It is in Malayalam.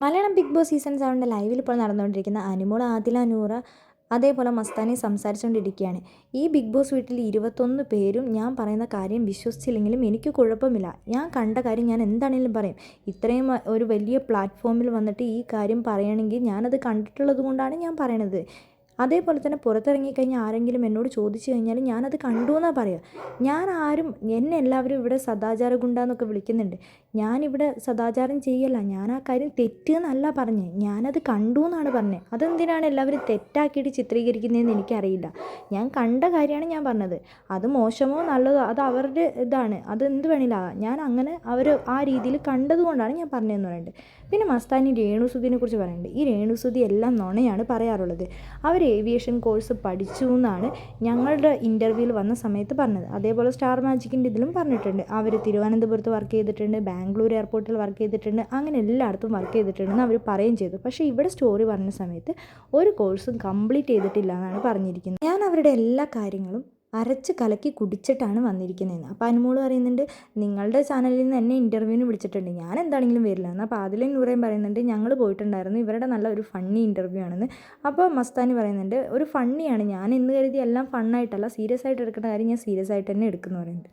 മലയാളം ബിഗ് ബോസ് സീസൺ 7 ലൈവിൽ ഇപ്പോൾ നടന്നുകൊണ്ടിരിക്കുന്ന അനുമോൾ, ആദില നൂറ അതേപോലെ മസ്താനി സംസാരിച്ചുകൊണ്ടിരിക്കുകയാണ്. ഈ ബിഗ് ബോസ് വീട്ടിൽ 21 പേരും ഞാൻ പറയുന്ന കാര്യം വിശ്വസിച്ചില്ലെങ്കിലും എനിക്ക് കുഴപ്പമില്ല. ഞാൻ കണ്ട കാര്യം ഞാൻ എന്താണെങ്കിലും പറയും. ഇത്രയും ഒരു വലിയ പ്ലാറ്റ്ഫോമിൽ വന്നിട്ട് ഈ കാര്യം പറയണമെങ്കിൽ ഞാനത് കണ്ടിട്ടുള്ളത് കൊണ്ടാണ് ഞാൻ പറയണത്. അതേപോലെ തന്നെ പുറത്തിറങ്ങിക്കഴിഞ്ഞാൽ ആരെങ്കിലും എന്നോട് ചോദിച്ചു കഴിഞ്ഞാൽ ഞാനത് കണ്ടു എന്നാണ് പറയുക. എന്നെ എല്ലാവരും ഇവിടെ സദാചാര ഗുണ്ടാന്നൊക്കെ വിളിക്കുന്നുണ്ട്. ഞാനിവിടെ സദാചാരം ചെയ്യല്ല. ഞാൻ ആ കാര്യം തെറ്റെന്നല്ല പറഞ്ഞത്, ഞാനത് കണ്ടു എന്നാണ് പറഞ്ഞത്. അതെന്തിനാണ് എല്ലാവരും തെറ്റാക്കിയിട്ട് ചിത്രീകരിക്കുന്നതെന്ന് എനിക്കറിയില്ല. ഞാൻ കണ്ട കാര്യമാണ് ഞാൻ പറഞ്ഞത്. അത് മോശമോ നല്ലതോ അത് അവരുടെ ഇതാണ്, അതെന്ത് വേണമെങ്കിലും ഞാൻ അങ്ങനെ അവർ ആ രീതിയിൽ കണ്ടതുകൊണ്ടാണ് ഞാൻ പറഞ്ഞതെന്ന് പറയുന്നുണ്ട്. പിന്നെ മസ്താനി രേണുസുധിനെ കുറിച്ച് പറയുന്നുണ്ട്. ഈ രേണുസുധി എല്ലാം നുണയാണ് പറയാറുള്ളത്. അവർ ഏവിയേഷൻ കോഴ്സ് പഠിച്ചു എന്നാണ് ഞങ്ങളുടെ ഇൻ്റർവ്യൂവിൽ വന്ന സമയത്ത് പറഞ്ഞത്. അതേപോലെ സ്റ്റാർ മാജിക്കിൻ്റെ ഇതിലും പറഞ്ഞിട്ടുണ്ട്. അവർ തിരുവനന്തപുരത്ത് വർക്ക് ചെയ്തിട്ടുണ്ട്, ബാംഗ്ലൂർ എയർപോർട്ടിൽ വർക്ക് ചെയ്തിട്ടുണ്ട്, അങ്ങനെ എല്ലായിടത്തും വർക്ക് ചെയ്തിട്ടുണ്ടെന്ന് അവർ പറയുകയും ചെയ്തു. പക്ഷേ ഇവിടെ സ്റ്റോറി പറഞ്ഞ സമയത്ത് ഒരു കോഴ്സും കംപ്ലീറ്റ് ചെയ്തിട്ടില്ല എന്നാണ് പറഞ്ഞിരിക്കുന്നത്. ഞാൻ അവരുടെ എല്ലാ കാര്യങ്ങളും അരച്ച് കലക്കി കുടിച്ചിട്ടാണ് വന്നിരിക്കുന്നതെന്ന്. അപ്പോൾ അനുമോൾ പറയുന്നുണ്ട്, നിങ്ങളുടെ ചാനലിൽ നിന്ന് എന്നെ ഇൻ്റർവ്യൂവിന് വിളിച്ചിട്ടുണ്ട്, ഞാൻ എന്താണെങ്കിലും വരില്ല എന്ന്. അപ്പോൾ ആദിലയും നൂറയും പറയുന്നുണ്ട്, ഞങ്ങൾ പോയിട്ടുണ്ടായിരുന്നു, ഇവരുടെ നല്ല ഒരു ഫണ്ണി ഇൻ്റർവ്യൂ ആണെന്ന്. അപ്പോൾ മസ്താനി പറയുന്നുണ്ട്, ഒരു ഫണ്ണിയാണ്, ഞാൻ എന്ന് കരുതി എല്ലാം ഫണ്ണായിട്ടല്ല, സീരിയസ് ആയിട്ട് എടുക്കുന്ന കാര്യം ഞാൻ സീരിയസ് ആയിട്ട് തന്നെ എടുക്കുന്നു പറയുന്നുണ്ട്.